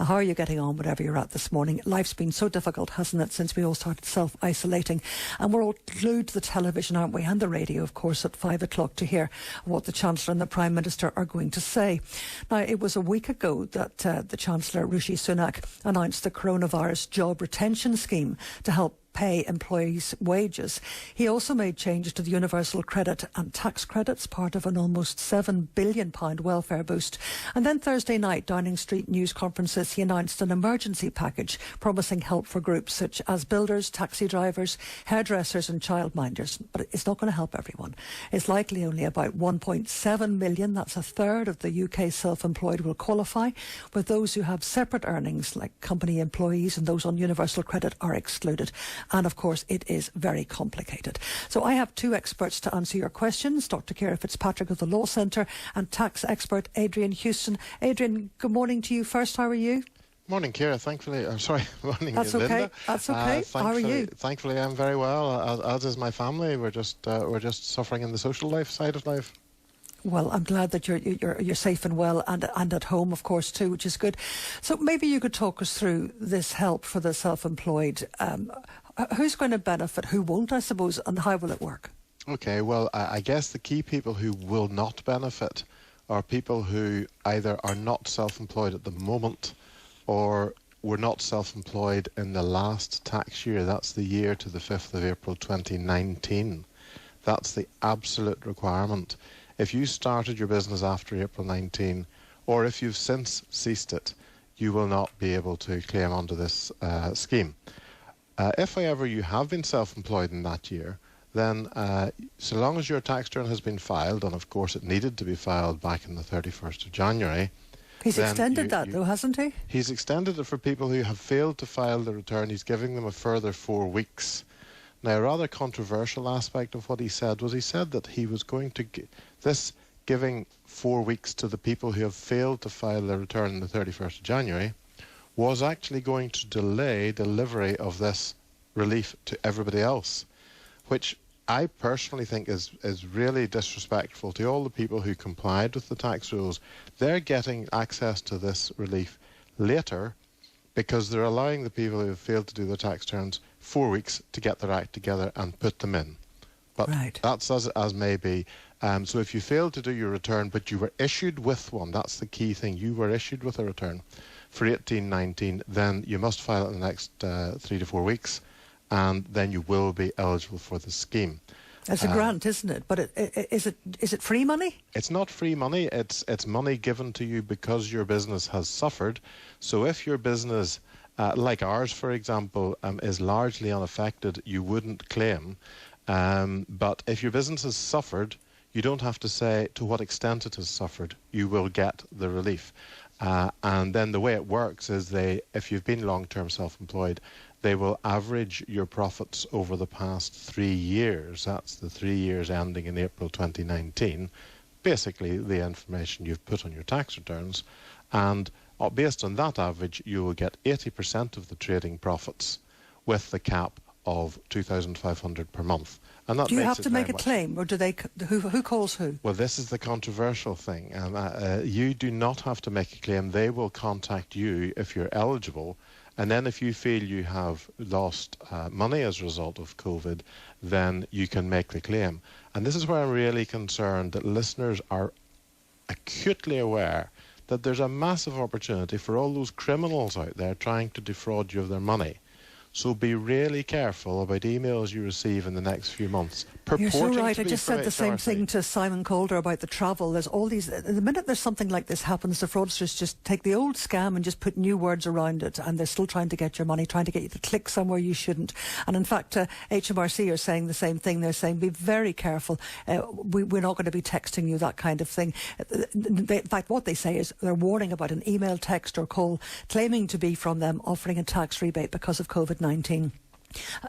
How are you getting on, whatever you're at this morning? Life's been so difficult, hasn't it, since we all started self-isolating. And we're all glued to the television, aren't we? And the radio, of course, at 5 o'clock to hear what the Chancellor and the Prime Minister are going to say. Now, it was a week ago that the Chancellor, Rishi Sunak, announced the coronavirus job retention scheme to help pay employees' wages. He also made changes to the universal credit and tax credits, part of an almost £7 billion welfare boost. And then Thursday night, Downing Street news conferences, he announced an emergency package promising help for groups such as builders, taxi drivers, hairdressers and childminders. But it's not going to help everyone. It's likely only about 1.7 million, that's a third of the UK self-employed, will qualify, with those who have separate earnings like company employees and those on universal credit are excluded. And of course, it is very complicated. So I have two experts to answer your questions, Dr. Ciara Fitzpatrick of the Law Centre and tax expert Adrian Huston. Adrian, good morning to you first. How are you? Morning, Ciara. Thankfully, I'm sorry. Morning, That's Linda. okay. That's okay. How are you? Thankfully, I'm very well. As is my family. We're just suffering in the social life side of life. Well, I'm glad that you're safe and well, and at home, of course, too, which is good. So maybe you could talk us through this help for the self-employed. Who's going to benefit? Who won't, I suppose, and how will it work? Okay. Well, I guess the key people who will not benefit are people who either are not self-employed at the moment, or were not self-employed in the last tax year. That's the year to the 5th of April 2019. That's the absolute requirement. If you started your business after April 19, or if you've since ceased it, you will not be able to claim under this scheme. If, however, you have been self-employed in that year, then so long as your tax return has been filed, and of course it needed to be filed back in the 31st of January. He's extended that though, hasn't he? He's extended it for people who have failed to file the return. He's giving them a further 4 weeks. Now, a rather controversial aspect of what he said was he said that he was going to giving 4 weeks to the people who have failed to file their return on the 31st of January was actually going to delay delivery of this relief to everybody else, which I personally think is really disrespectful to all the people who complied with the tax rules. They're getting access to this relief later because they're allowing the people who have failed to do their tax returns 4 weeks to get their act together and put them in. But that's as may be. So if you failed to do your return, but you were issued with one, that's the key thing, you were issued with a return for 18-19, then you must file it in the next 3 to 4 weeks, and then you will be eligible for the scheme. It's a grant, isn't it? But is it free money? It's not free money. It's money given to you because your business has suffered. So if your business, like ours, for example, is largely unaffected, you wouldn't claim. But if your business has suffered, you don't have to say to what extent it has suffered. You will get the relief. And then the way it works is if you've been long-term self-employed, they will average your profits over the past 3 years. That's the 3 years ending in April 2019. Basically, the information you've put on your tax returns. And based on that average, you will get 80% of the trading profits with the cap of $2,500 per month. And that do you have to make a claim, or do they? Who calls who? Well, this is the controversial thing. You do not have to make a claim. They will contact you if you're eligible. And then if you feel you have lost money as a result of COVID, then you can make the claim. And this is where I'm really concerned that listeners are acutely aware that there's a massive opportunity for all those criminals out there trying to defraud you of their money. So be really careful about emails you receive in the next few months. You're so right. I just said the same thing to Simon Calder about the travel. There's all these... The minute there's something like this happens, the fraudsters just take the old scam and just put new words around it, and they're still trying to get your money, trying to get you to click somewhere you shouldn't. And in fact, HMRC are saying the same thing. They're saying, be very careful. We're not going to be texting you that kind of thing. In fact, what they say is they're warning about an email, text or call claiming to be from them offering a tax rebate because of COVID-19.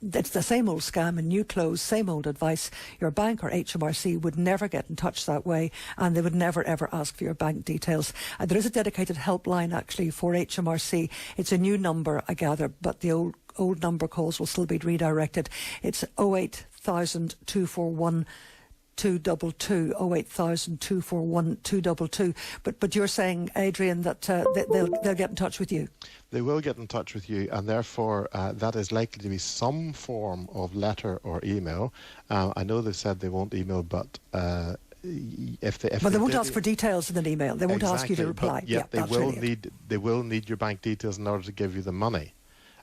It's the same old scam in new clothes, same old advice. Your bank or HMRC would never get in touch that way, and they would never ever ask for your bank details. There is a dedicated helpline actually for HMRC. It's a new number, I gather, but the old number calls will still be redirected. It's 08000 241 222 08000 241 222. But you're saying, Adrian, that they'll get in touch with you. They will get in touch with you, and therefore that is likely to be some form of letter or email. I know they've said they won't email, but if they won't ask for details in an email. They won't ask you to reply. They will need your bank details in order to give you the money.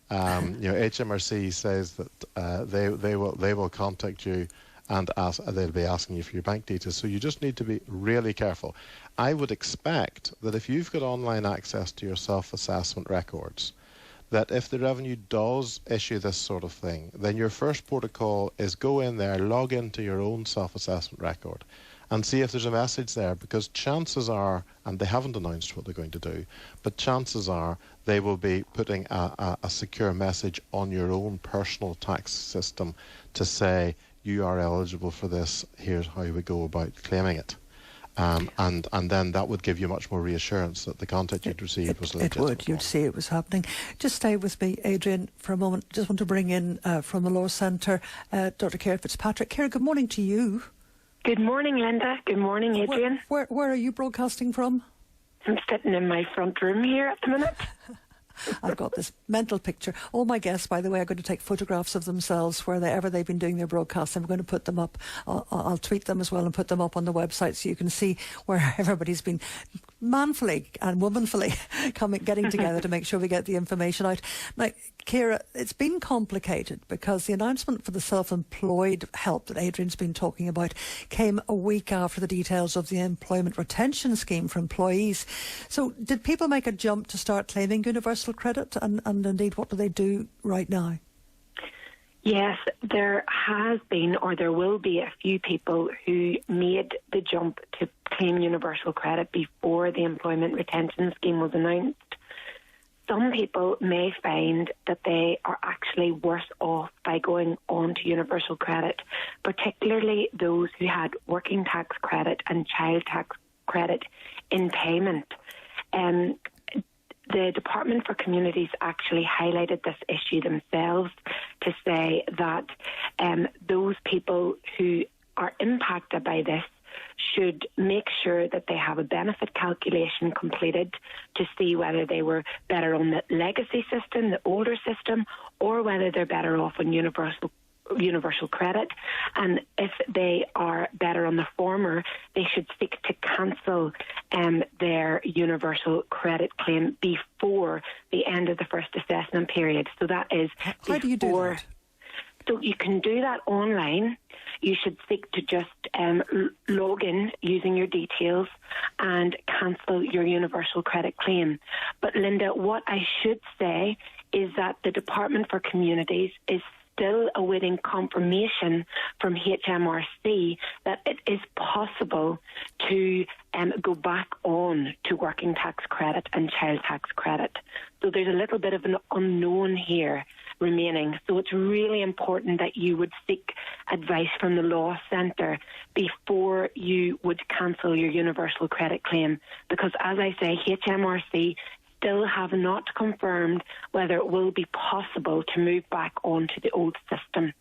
HMRC says that they will contact you and they'll be asking you for your bank details. So you just need to be really careful. I would expect that if you've got online access to your self-assessment records, that if the Revenue does issue this sort of thing, then your first protocol is go in there, log into your own self-assessment record and see if there's a message there, because chances are, and they haven't announced what they're going to do, but chances are they will be putting a secure message on your own personal tax system to say, you are eligible for this, here's how we go about claiming it. And then that would give you much more reassurance that the content you'd received was legitimate. It would. You'd see it was happening. Just stay with me, Adrian, for a moment. Just want to bring in from the Law Centre, Dr. Ciara Fitzpatrick. Ciara, good morning to you. Good morning, Linda. Good morning, Adrian. Where are you broadcasting from? I'm sitting in my front room here at the minute. I've got this mental picture. All my guests, by the way, are going to take photographs of themselves wherever they've been doing their broadcasts. I'm going to put them up. I'll tweet them as well and put them up on the website so you can see where everybody's been manfully and womanfully getting together to make sure we get the information out. Now, Ciara, it's been complicated because the announcement for the self-employed help that Adrian's been talking about came a week after the details of the employment retention scheme for employees. So did people make a jump to start claiming universal credit? And indeed, what do they do right now? Yes, there has been, or there will be, a few people who made the jump to claim universal credit before the employment retention scheme was announced. Some people may find that they are actually worse off by going on to universal credit, particularly those who had working tax credit and child tax credit in payment. The Department for Communities actually highlighted this issue themselves to say that those people who are impacted by this should make sure that they have a benefit calculation completed to see whether they were better on the legacy system, the older system, or whether they're better off on universal credit. And if they are better on the former, they should seek to cancel their universal credit claim before the end of the first assessment period. So that is before. How do you do that? So you can do that online. You should seek to just log in using your details and cancel your universal credit claim. But Linda, what I should say is that the Department for Communities is still awaiting confirmation from HMRC that it is possible to go back on to working tax credit and child tax credit. So there's a little bit of an unknown here remaining. So it's really important that you would seek advice from the Law Centre before you would cancel your universal credit claim, because as I say, HMRC still have not confirmed whether it will be possible to move back onto the old system.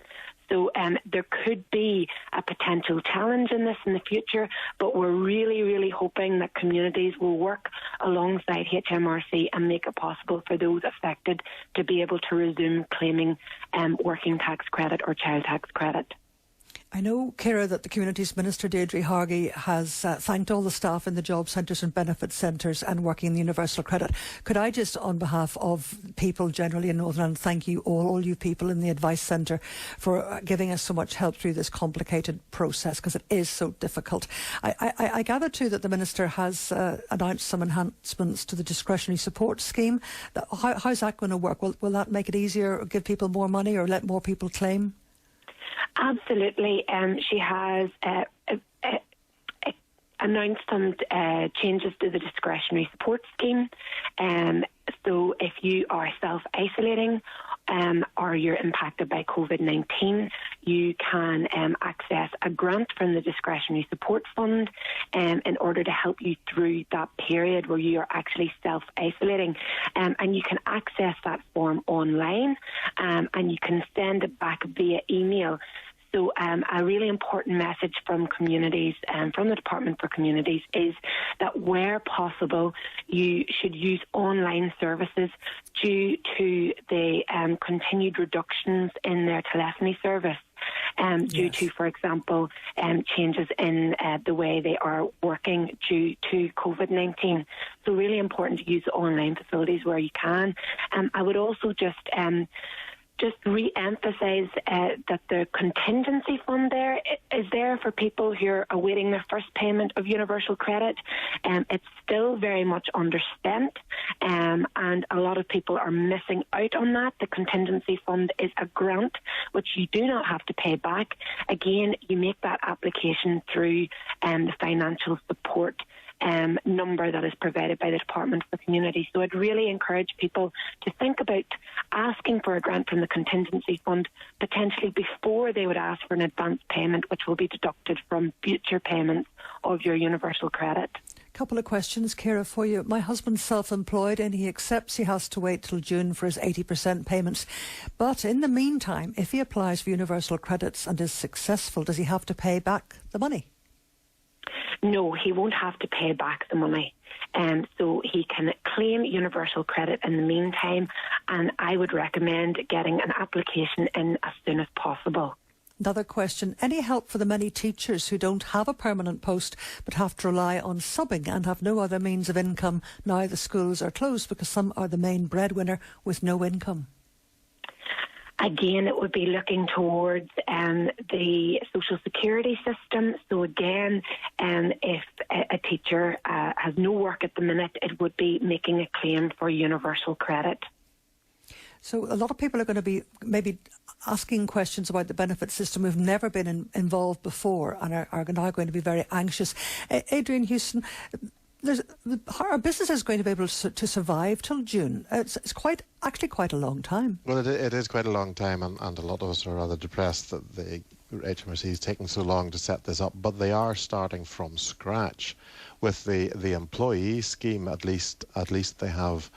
So there could be a potential challenge in this in the future, but we're really, really hoping that communities will work alongside HMRC and make it possible for those affected to be able to resume claiming working tax credit or child tax credit. I know, Ciara, that the Communities Minister, Adrian Huston, has thanked all the staff in the job centres and benefit centres and working in the universal credit. Could I just, on behalf of people generally in Northern Ireland, thank you all you people in the Advice Centre for giving us so much help through this complicated process, because it is so difficult. I gather too that the Minister has announced some enhancements to the discretionary support scheme. How's that going to work? Will that make it easier, or give people more money, or let more people claim? Absolutely. She has announced some changes to the discretionary support scheme. So if you are self-isolating or you're impacted by COVID-19, you can access a grant from the discretionary support fund in order to help you through that period where you are actually self-isolating. And you can access that form online and you can send it back via email. So a really important message from communities and from the Department for Communities is that where possible, you should use online services due to the continued reductions in their telephony service. Due to, for example, changes in the way they are working due to COVID-19. So really important to use online facilities where you can. I would also just re-emphasise that the contingency fund there is there for people who are awaiting their first payment of universal credit. It's still very much underspent, and a lot of people are missing out on that. The contingency fund is a grant which you do not have to pay back. Again, you make that application through the financial support number that is provided by the Department for Community. So I'd really encourage people to think about asking for a grant from the contingency fund potentially before they would ask for an advance payment, which will be deducted from future payments of your universal credit. Couple of questions, Ciara, for you. My husband's self-employed and he accepts he has to wait till June for his 80% payments. But in the meantime, if he applies for universal credits and is successful, does he have to pay back the money? No, he won't have to pay back the money. So he can claim universal credit in the meantime, and I would recommend getting an application in as soon as possible. Another question, any help for the many teachers who don't have a permanent post but have to rely on subbing and have no other means of income now the schools are closed because some are the main breadwinner with no income? Again, it would be looking towards the social security system. So again, if a teacher has no work at the minute, it would be making a claim for universal credit. So a lot of people are going to be maybe asking questions about the benefit system who've never been involved before and are now going to be very anxious. Adrian Huston, our business is going to be able to survive till June. It's actually quite a long time. Well, it is quite a long time, and a lot of us are rather depressed that the HMRC is taking so long to set this up. But they are starting from scratch with the employee scheme. At least they have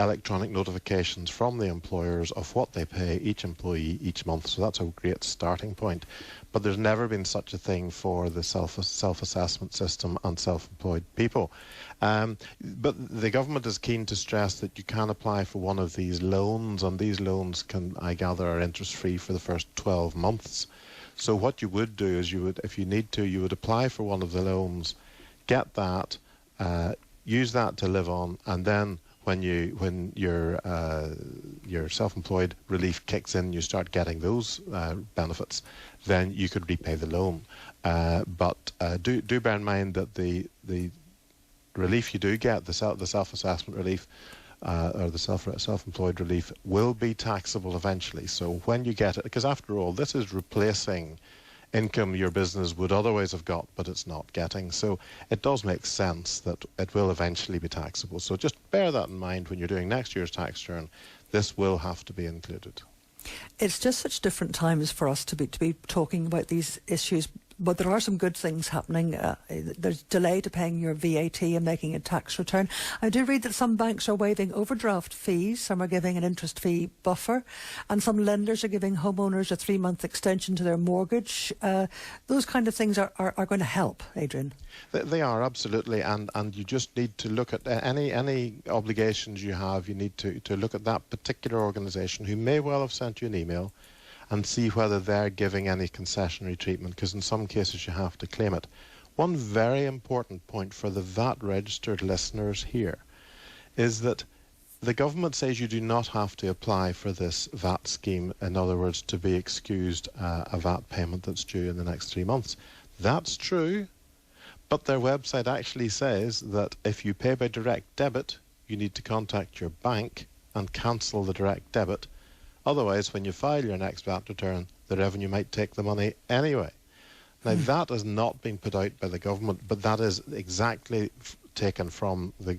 electronic notifications from the employers of what they pay each employee each month. So that's a great starting point. But there's never been such a thing for the self-assessment system and self-employed people. But the government is keen to stress that you can apply for one of these loans, and these loans can, I gather, are interest-free for the first 12 months. So what you would do is if you need to, you would apply for one of the loans, get that, use that to live on, and then when your self-employed relief kicks in, you start getting those benefits, then you could repay the loan. But do bear in mind that the relief you do get, the self-assessment relief or the self-employed relief, will be taxable eventually. So when you get it, because after all, this is replacing income your business would otherwise have got, but it's not getting. So it does make sense that it will eventually be taxable. So just bear that in mind when you're doing next year's tax return. This will have to be included. It's just such different times for us to be talking about these issues. But there are some good things happening. There's delay to paying your VAT and making a tax return. I do read that some banks are waiving overdraft fees, some are giving an interest fee buffer, and some lenders are giving homeowners a 3-month extension to their mortgage. Those kind of things are going to help, Adrian. They are, absolutely, and you just need to look at any obligations you have. You need to look at that particular organisation who may well have sent you an email and see whether they're giving any concessionary treatment, because in some cases you have to claim it. One very important point for the VAT registered listeners here is that the government says you do not have to apply for this VAT scheme, in other words, to be excused a VAT payment that's due in the next 3 months. That's true, but their website actually says that if you pay by direct debit, you need to contact your bank and cancel the direct debit. Otherwise, when you file your next VAT return, the revenue might take the money anyway. Now, that has not been put out by the government, but that is exactly taken from the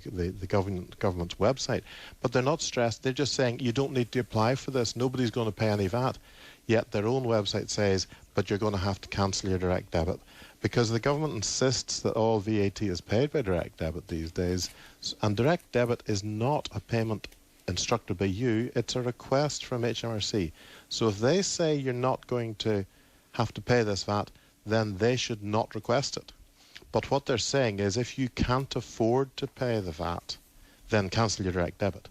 government's website. But they're not stressed. They're just saying you don't need to apply for this. Nobody's going to pay any VAT. Yet their own website says, but you're going to have to cancel your direct debit. Because the government insists that all VAT is paid by direct debit these days. And direct debit is not a payment instructed by you, it's a request from HMRC. So if they say you're not going to have to pay this VAT, then they should not request it. But what they're saying is if you can't afford to pay the VAT, then cancel your direct debit.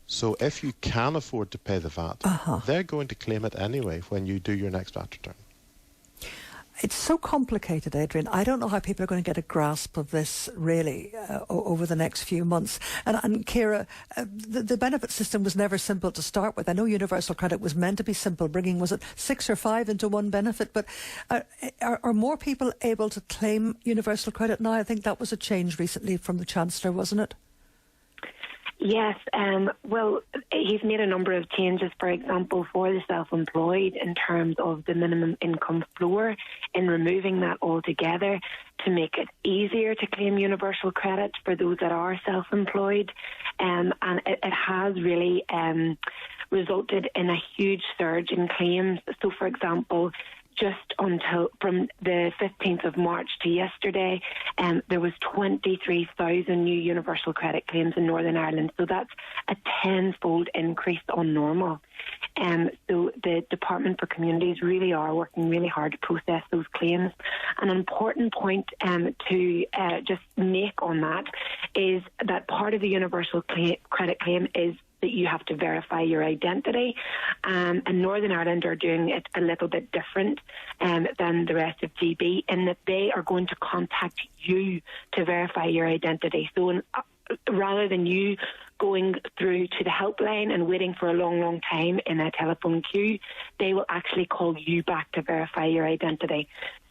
So if you can afford to pay the VAT, they're going to claim it anyway when you do your next VAT return. It's so complicated, Adrian. I don't know how people are going to get a grasp of this, really, over the next few months. And Ciara, the benefit system was never simple to start with. I know universal credit was meant to be simple, bringing, was it 6 or 5 into one benefit? But are more people able to claim universal credit now? I think that was a change recently from the Chancellor, wasn't it? Yes, well, he's made a number of changes, for example, for the self-employed in terms of the minimum income floor, in removing that altogether to make it easier to claim universal credit for those that are self-employed. And it has really resulted in a huge surge in claims. So, for example, just until from the 15th of March to yesterday, there was 23,000 new universal credit claims in Northern Ireland. So that's a tenfold increase on normal. So the Department for Communities really are working really hard to process those claims. An important point to just make on that is that part of the universal credit claim is that you have to verify your identity. And Northern Ireland are doing it a little bit different than the rest of GB, in that they are going to contact you to verify your identity. So rather than you going through to the helpline and waiting for a long, long time in a telephone queue, they will actually call you back to verify your identity.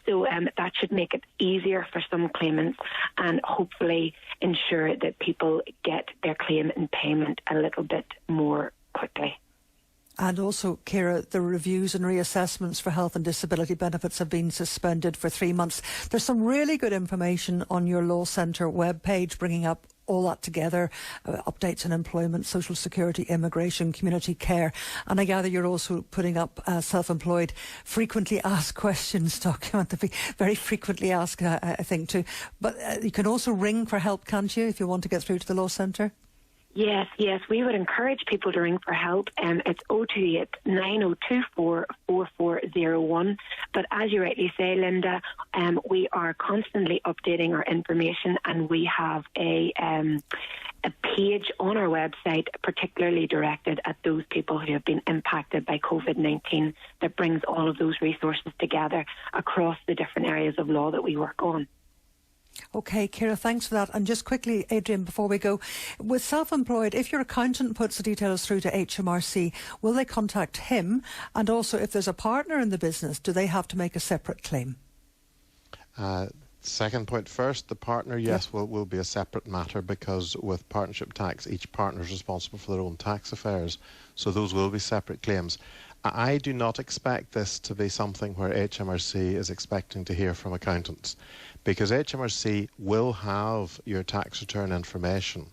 So that should make it easier for some claimants and hopefully ensure that people get their claim and payment a little bit more quickly. And also, Ciara, the reviews and reassessments for health and disability benefits have been suspended for 3 months. There's some really good information on your Law Centre webpage bringing up all that together, updates on employment, social security, immigration, community care. And I gather you're also putting up a self-employed frequently asked questions document to be very frequently asked, I think, too. But you can also ring for help, can't you, if you want to get through to the Law Centre? Yes, we would encourage people to ring for help. It's 028 9024 4401. But as you rightly say, Linda, we are constantly updating our information, and we have a page on our website particularly directed at those people who have been impacted by COVID-19 that brings all of those resources together across the different areas of law that we work on. OK, Ciara, thanks for that. And just quickly, Adrian, before we go, with self-employed, if your accountant puts the details through to HMRC, will they contact him? And also, if there's a partner in the business, do they have to make a separate claim? Second point first, the partner, yes, will be a separate matter, because with partnership tax, each partner is responsible for their own tax affairs. So those will be separate claims. I do not expect this to be something where HMRC is expecting to hear from accountants, because HMRC will have your tax return information,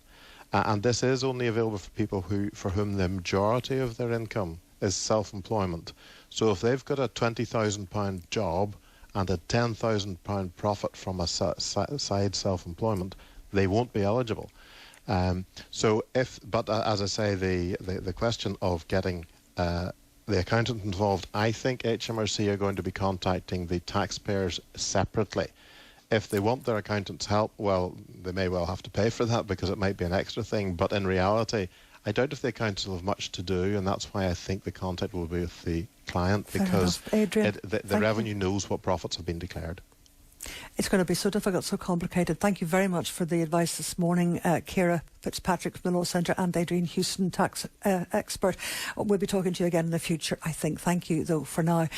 and this is only available for people for whom the majority of their income is self-employment. So if they've got a £20,000 job and a £10,000 profit from a side self-employment, they won't be eligible. But as I say, the question of getting the accountant involved, I think HMRC are going to be contacting the taxpayers separately. If they want their accountant's help, well, they may well have to pay for that, because it might be an extra thing. But in reality, I doubt if the accountants will have much to do, and that's why I think the contact will be with the client, because the revenue knows what profits have been declared. It's going to be so difficult, so complicated. Thank you very much for the advice this morning, Ciara Fitzpatrick from the Law Centre and Adrian Huston, tax expert. We'll be talking to you again in the future, I think. Thank you, though, for now.